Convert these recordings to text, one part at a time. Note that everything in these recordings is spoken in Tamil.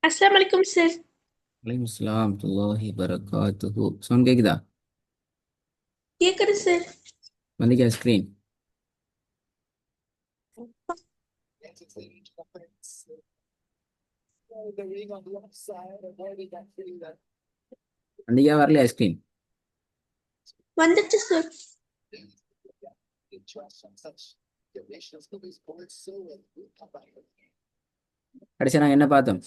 अस्सलाम वालेकुम सर। வலைக்கும் அஸ்ஸலாம் வரஹ்மத்துல்லாஹி வரகாத்துஹு. சவுண்ட் கேக்குதா? கேக்குது சார். வந்திக்கா ஸ்க்ரீன். வந்திக்கா வரலையா ஸ்க்ரீன்? வந்துச்சு சார். கடைசியா நாங்க என்ன பார்த்தோம்?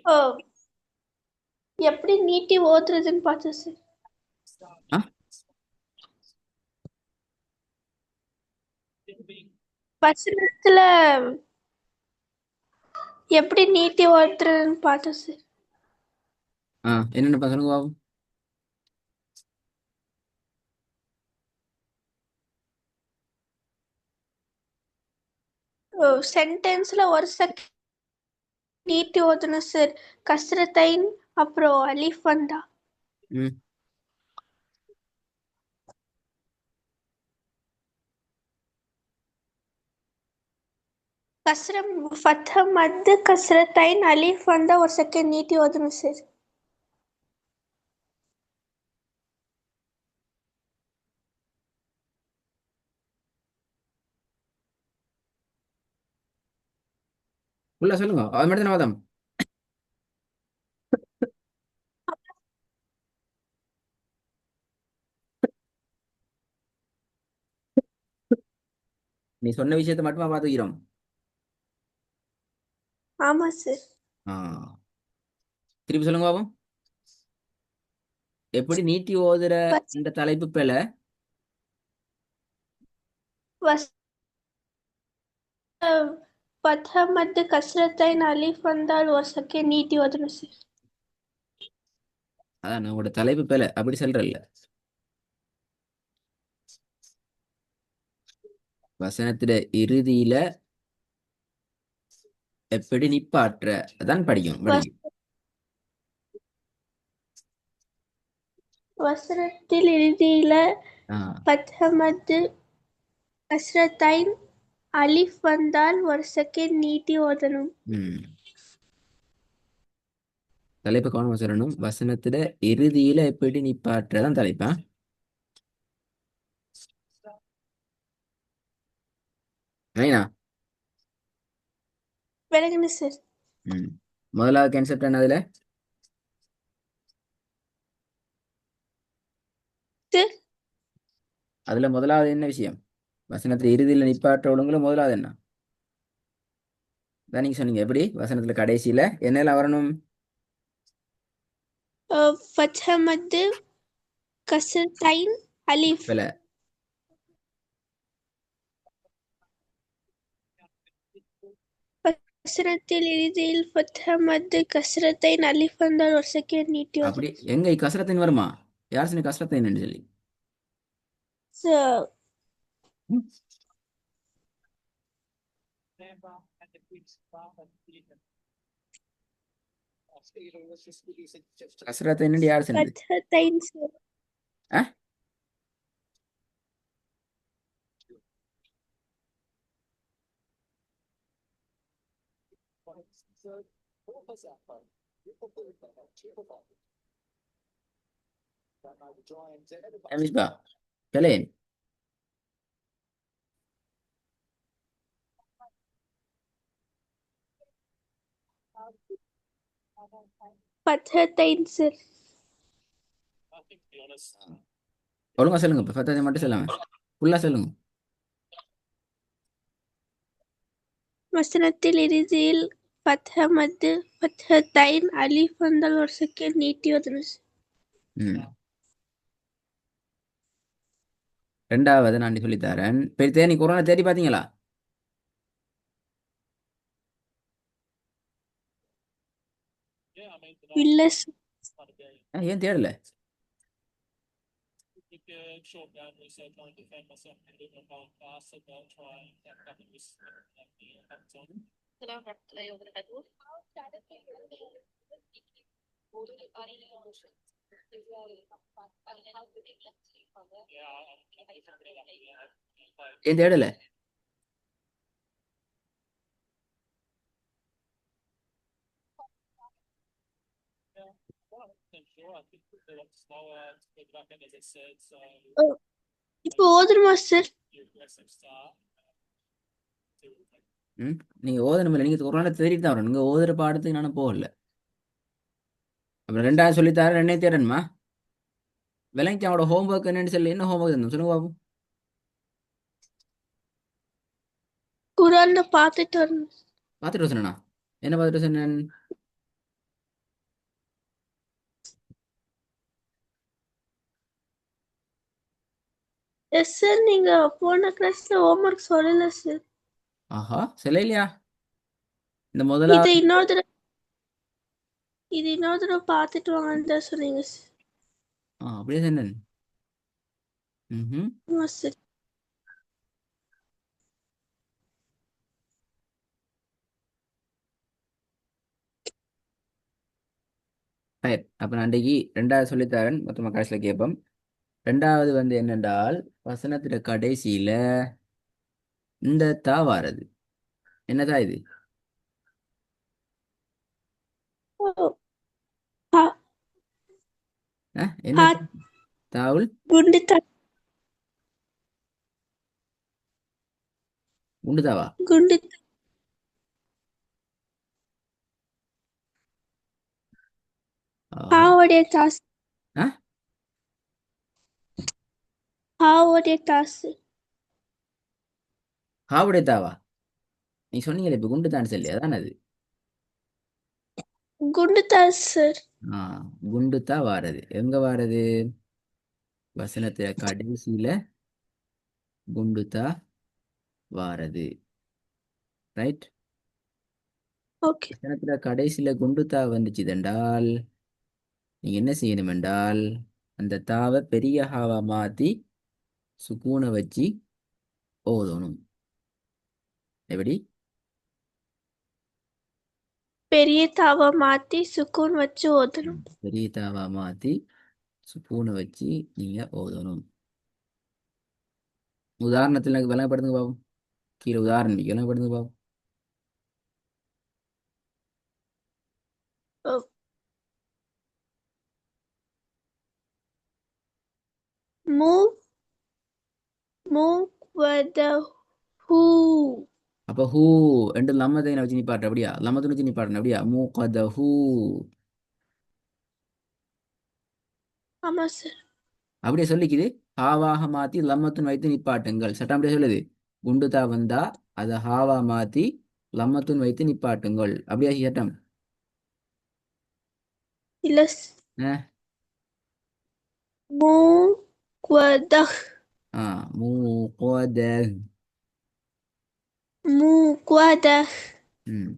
ஓ, எப்படி நீட்டி ஓதுறதுன்னு பார்த்தேன் சார். ஆ? வசனத்துல எப்படி நீட்டி ஓதுறதுன்னு பார்த்தேன் சார். என்னென்ன சொல்லுங்க பாப்போம். ஓ, சென்டென்ஸ்ல ஒரு செகண்ட் நீட்டி ஓதணும் சார். கஸ்ரத்தைன் அப்புறம் அலிஃப் வந்தா. ம் கஸ்ரம் ஃபத்ஹ மத்து கஸ்ரத்தைன் அலிஃப் வந்தா ஒரு செகண்ட் நீட்டி ஓதணும் சார். ஃபுல்லா சொல்லுங்க, அது மட்டும் தானே பார்த்தோம். நீ சொன்ன விஷயத்தை மட்டுமா பார்த்துக்கிறோம். ஆமா சார். ஆ, திருப்பி சொல்லுங்க பாப்போம். எப்படி நீட்டி ஓதுற வஸ்- இந்த தலைப்பு பேல. வஸ்- ஃபத்ஹ மத்து கஸ்ரத்தைன் அலிஃப் வந்தால் ஒரு செகண்ட் நீட்டி ஓதணும் சார். அதான் உங்களோட தலைப்பு பேல அப்படி சொல்றல்ல. வசனத்துல இறுதியில எப்படி நிப்பாற்ற அதான் படிக்கும் படிக்கும். வசனத்தில் இறுதியில ஆ. ஃபத்ஹமத்து கஸ்ரத்தைன் அலிஃப் வந்தால் ஒரு செகண்ட் நீட்டி ஓதணும். ம் தலைப்பு கவனமா சொல்லணும். வசனத்துல இறுதியில எப்படி நிப்பாற்றதான் தலைப்பா. ரைனா? விளங்குங்க சார். ம் முதலாவது கான்செப்ட் என்ன அதுல? சார், அதுல முதலாவது என்ன விஷயம்? வசனத்துல இறுதியில நிப்பாற்ற ஒழுங்குல முதலாவது என்ன? அதான் நீங்க சொன்னீங்க எப்படி வசனத்துல கடைசியில என்னெல்லாம் வரணும்? ஃபத்ஹமத்து கஸ்ரத்தைன் அலிஃப். வில. வசனத்தில் இறுதியில் ஃபத்ஹமத்து கஸ்ரத்தைன் அலிஃப் வந்தால் ஒரு செகண்ட் நீட்டி அப்படி ஓதணும். எங்க கசரத்தின் வருமா? யார் சொன்ன கசரத்தின் சொல்லி? சார், ம். கசரத்தின் யார் சொன்னது? ஃபத்ஹத்தைன் சார். ஆ? மிஸ்பா கலேன். ஃபத்ஹத்தைன் சார். ஒழுங்கா சொல்லுங்க, இப்ப பத்ததை மட்டும் சொல்லாம ஃபுல்லா சொல்லுங்க. வசனத்தில் இறுதியில் ஃபத்ஹமத்து ஃபத்ஹத்தைன் அலிஃப் வந்தால் ஒரு செகண்ட் நீட்டி ஓதணும் சார். ம் ரெண்டாவது நான் சொல்லித்தரேன். பெரிய நீ கொரோனா தேடி பாத்தீங்களா? இல்ல சார். ஏன் தேடல? ஏன் தேடல? ஓ, இப்போ ஓதுருமா சார்? ம், நீங்க ஓதணும் இல்லை, நீங்க ஒரு நாள் தேடிட்டு தான் வரணும். நீங்க ஓதுற பாடத்துக்கு நானும் போகல. அப்புறம் ரெண்டாவது சொல்லித்தார ரெண்டே தேடணுமா? விலைக்கு அவனோட ஹோம்ஒர்க் என்னன்னு சொல்லி, என்ன ஹோம்ஒர்க் தந்தோம் சொல்லுங்க பாபு. குரான்ல பார்த்துட்டு வரணும். பார்த்துட்டு சொன்னா என்ன பார்த்துட்டு சொன்னேன்? எஸ் சார், நீங்க போன கிளாஸ்ல ஹோம்ஒர்க் சொல்லல சார். ஆஹா, சில இல்லையா? இந்த இது முதலாவது இன்னொரு தடவை இது இன்னொரு தடவை பார்த்துட்டு வாங்கன்னு தான் சொன்னீங்க சார். அப்படியே சொன்னேன். ம். ஆமா சார். சரி, அப்ப நான் அன்றைக்கு ரெண்டாவது சொல்லித்தரேன், மொத்தமாக கடைசியில் கேட்போம். ரெண்டாவது வந்து என்னென்றால், வசனத்துல கடைசியில இந்த தா வாரது. என்னதா இது? ஓ, பா- என்ன பா- தாவுல்? குண்டு த- உண்டுதாவா? குண்டு ஆஹா. ஹாவோடைய தாஸ். ஆ, ஹாவோடைய தாஸ். ஹாவுடைய தாவா? நீ சொன்னீங்களே இப்ப குண்டு தான் சொல்லி, அதான் அது. குண்டு தாஸ் சார். ஆ, குண்டு தா வாரது. எங்க வாரது? வசனத்துல கடைசியில குண்டு தா வாரது. ரைட். ஓகே. வசனத்துல கடைசியில குண்டு தா வந்துச்சு என்றால் நீங்க என்ன செய்யணும் என்றால், அந்த தாவை பெரிய ஹாவா மாத்தி சுக்கூனை வச்சு ஓதணும். எப்படி? பெரிய தாவா மாத்தி சுக்கூன் வச்சு ஓதணும். பெரிய தாவா மாத்தி சுக்கூனை வச்சு நீங்க ஓதணும். உதாரணத்தில் எனக்கு விளங்கப்படுத்துங்க பாவம். கீழே உதாரணம் விளங்கப்படுத்துங்க பாவம். ஓ, மூ மூ வத ஹூ. அப்ப ஹூ ரெண்டு லம்மதை வச்சு நீ பாட்டு அப்படியா? லம்மத்தை வச்சு நீ பாடணும் அப்படியா? மூ கத ஹூ. ஆமா சார். அப்படியே சொல்லிக்குது. ஹாவாக மாத்தி லம்மத்துன் வைத்து நிப்பாட்டுங்கள். சட்டம் அப்படியே சொல்லுது. குண்டுதா வந்தா அதை ஹாவா மாத்தி லம்மத்துன் வைத்து நிப்பாட்டுங்கள். அப்படியா சட்டம்? இல்ல அஹ், மூ வத ஆ, மூ கோத. மூ வத ம்.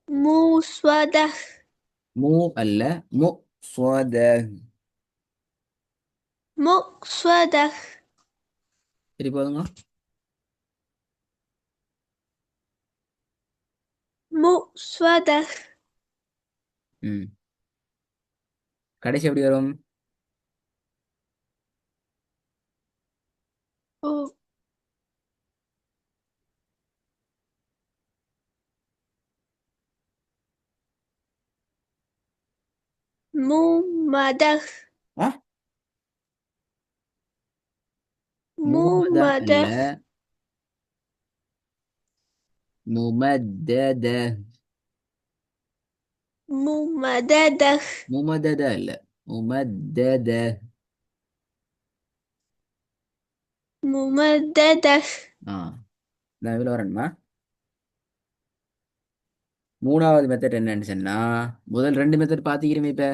மூ ஸ்வத மூ அல்ல, மு ஸ்வத. மூ ஸ்வத சரி போதுங்க. மூ ஸ்வத. ம். கடைசி எப்படி வரும்? ஓ, மூ மத ஆ, மூ மூமத மத அல்ல, முமத்தத. மூ மதத முமதத அல்ல, முமத்தத. முமதத. ஆ, நான் இவ்வளோ வரணுமா? மூணாவது மெத்தட் என்னன்னு சொன்னா, முதல் ரெண்டு மெத்தட் பார்த்துக்கிறோமே இப்ப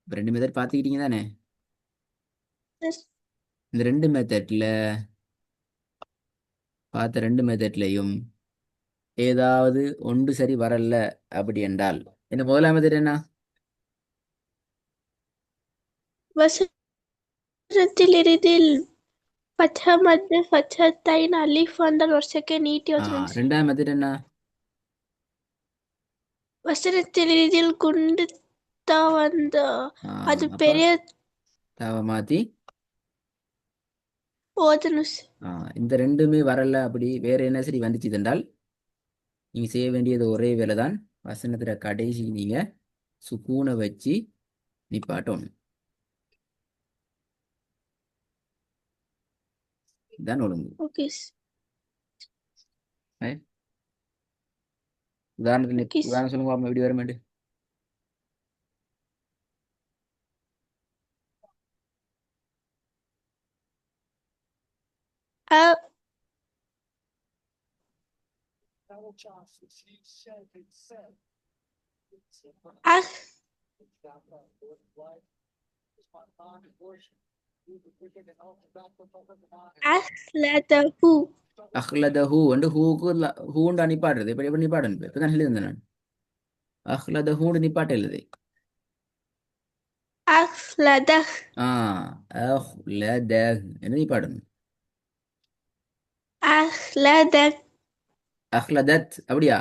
ரெண்டு மெத்தட் பார்த்துக்கிட்டீங்க தானே? இந்த ரெண்டு மெத்தட்ல பார்த்த ரெண்டு மெத்தட்லையும் ஏதாவது ஒன்று சரி வரல அப்படி என்றால் என்ன முதலாம் மெத்தட் என்ன? வசனத்தில் இறுதியில் ஃபத்ஹா மத்து ஃபத்ஹத்தைன் அலிஃப் வந்தால் வரிசைக்கு நீட்டி ஆ, ஓதணும் சார். ரெண்டாம் மெத்தட் என்ன? வசனத்தில் இறுதியில் குண்டு தான் வந்து அது அப்ப பெரிய தாவை மாத்தி ஓதணும் சார். இந்த ரெண்டுமே வரல அப்படி வேற என்ன சரி வந்துச்சு என்றால் நீங்க செய்ய வேண்டியது ஒரே வேலை தான். வசனத்துல கடைசி நீங்க சுக்கூனை வச்சு நிப்பாட்டணும். இதான் ஒழுங்கு. Okay Right? உதாரணத்துல ஓகே உதாரணம் சொல்லுங்க பாப்போம், எப்படி வர மாட்டேன். அஹ் அஹ்லதஹு அஹ்லதஹு வந்து ஹூண்டு நிப்பாடுறது. எப்படி எப்படி நிப்பாடணும்? இப்பதான் எழுதுந்தேன் நான். அஹ்லதஹூண்டு நிப்பாட்ட எழுது. அஹ்லதஹ் அஹ்லதஹ் என்ன நிப்பாடணும்? அஹ்லதஹ் அஹ்லதத் அப்படியா?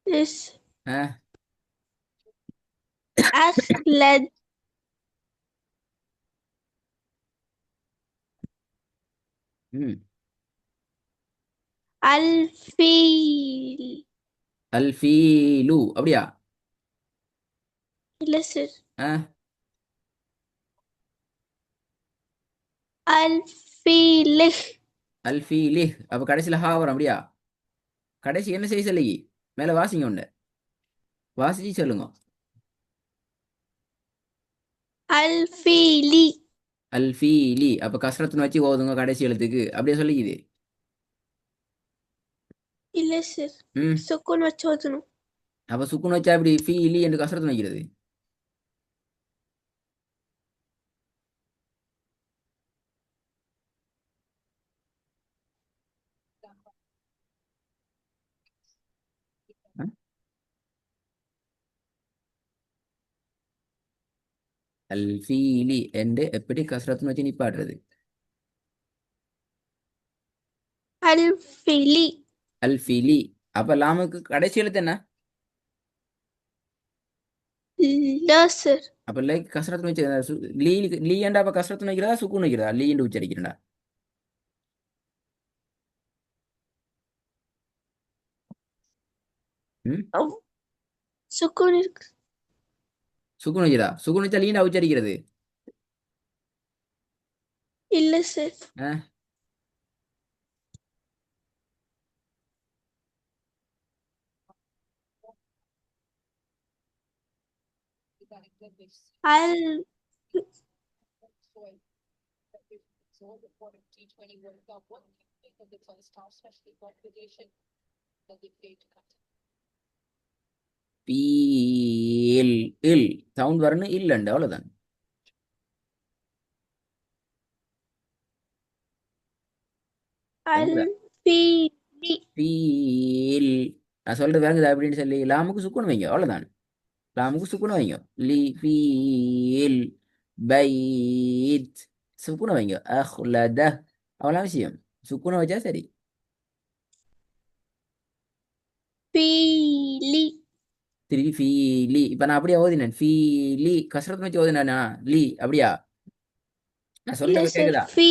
இஸ் அஹ் அஹ்லத் ம் அல்ஃபீல் அல்ஃபீலு அப்படியா? இல்ல சார். அஹ் அல்ஃபீலிஹ் அல்ஃபீலிஹ் அப்ப கடைசியில் ஹா வரும் அப்படியா? கடைசி என்ன செய்ய சொல்லி மேல வாசிங்க உண்டு வாசிச்சு சொல்லுங்க. அல்ஃபீலி அல்ஃபீலி அப்ப கஸ்ரத்துன்னு வச்சு ஓதுங்க கடைசி எழுத்துக்கு அப்படியே சொல்லிக்குது. இல்ல சார். ம் சுக்குன் வச்சு ஓதணும். அப்ப சுக்குன் வச்சா இப்படி ஃபீலி என்று கஸ்ரத்து வைக்கிறது. அஹ்? அல்ஃபீலி என்று எப்படி கஸ்ரத்துன்னு வச்சு நிப்பாடுறது? அல்ஃபிலி அல்ஃபீலி அப்ப லாமுக்கு கடைசி எழுத்து என்ன? இல்ல சார். அப்ப லைக் கஸ்ரத்துன்னு வச்சு லீ லீ ஏண்டா அப்ப கஸ்ரத்துன்னு வைக்கிறதா சுக்குன் வைக்கிறதா? லீ என்று உச்சரிக்கிறா. ம் சுக்குன் இருக்கு. சுக்குன் வைக்கிறா. சுக்குன் வச்சா லீண்டா உச்சரிக்கிறது. இல்ல சார். அஹ் அல் பீல் இல் சவுண்ட் வரணும் இல்லைண்டு அவ்வளவுதான். விளங்குதா? அல்ஃபீலி பீல் நான் சொல்றது விளங்குதா அப்படின்னு சொல்லி லாமுக்கு சுக்குன் வைங்க அவ்வளவுதான். லாமுக்கு சுக்குன் வைங்க. லி ஃபீல் பைத் சுக்குன் வைங்க. அஹ்லத அவ்வளோ விஷயம். சுக்குனை வச்சா சரி. ஃபீலி திருப்பி ஃபீலி இப்ப நான் அப்படியே ஓதினேன். ஃபீலி கசரத்து வச்சு ஓதினா லீ அப்படியா? நான் இல்ல சொல்றது சார். கேக்குதா? ஃபீ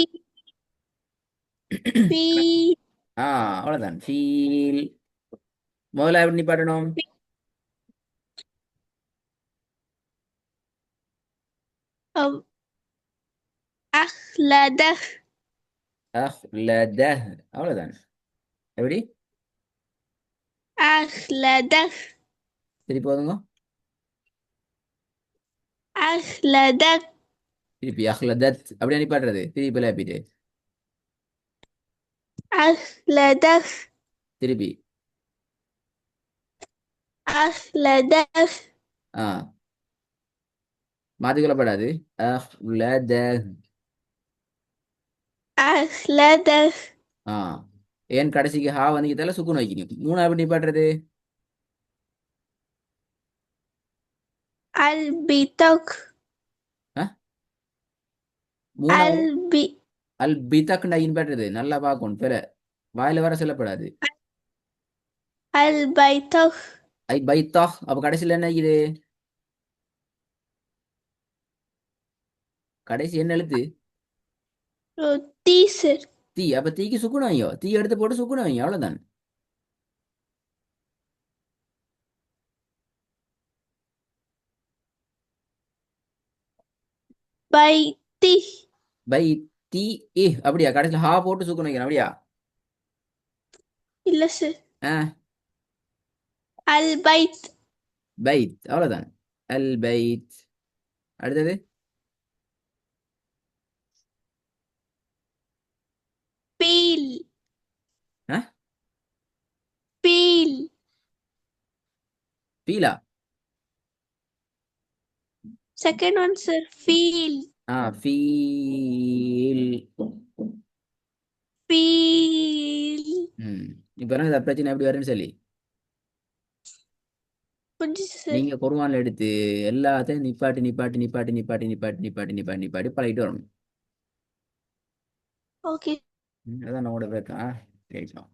அவ்வளவுதான். ஃபீல் முதல்ல எப்படி நிப்பாட்டணும்? அம், அஹ்லதஹ் அஹ்லத அவ்வளவுதான். எப்படி அஹ்லதஹ் திருப்பி ஓதுங்க. அஹ்லதஹ் திருப்பி அஹ்லதத் அப்படியே நிப்பாட்டுறது. திருப்பி லேப்பிட்டு அஹ்லதஹ் திருப்பி அஹ்லதஹ் ஆ மாத்திக்கொள்ளப்படாது. அஹ்லத அஹ்லதஹ் ஆ ஏன் கடைசிக்கு ஹா வந்து சுக்குன் வைக்கணும். மூணு எப்படி நிப்பாட்டுறது? அல்பிதக் ஆ? மூணாவது அல்பி அல் பிதக் நிப்பாட்டுறது நல்லா பார்க்கணும். பிற வாயில வர சொல்லப்படாது. அல்பைதக் ஐ பைத்தா அப்ப கடைசியில் என்ன இது? கடைசி என்ன எழுத்து? தி சார். தீ. அப்ப தீக்கு சுக்குனம் ஐயோ, தீ எடுத்து போட்டு சுக்குனம் ஐயோ, அவ்வளவுதான். By the. பை தீ ஏ அப்படியா? கடைசியில் ஹா போட்டு சுக்குனம் வைக்கணும் அப்படியா? இல்ல சார். ஆ, அல் பைத். பைத் அவ்வளவுதான். அல் பைத். அடுத்தது? ஃபீல். ஆ, ஃபீல். பீலா. Second one sir, feel. ஆ, ஃபீல். ஃபீல். ம். இப்ப என்ன பிரச்சனை எப்படி வரும்னு சொல்லி புரிஞ்சுச்சு சார். நீங்க குர்ஆன்ல எடுத்து எல்லாத்தையும் நிப்பாட்டி நிப்பாட்டி நிப்பாட்டி நிப்பாட்டி நிப்பாட்டி நிப்பாட்டி நிப்பாட்டி நிப்பாட்டி பழகிட்டு வரணும். ஓகே. அதான் நம்மளோட பிரச்சனை. கேட்கலாம்.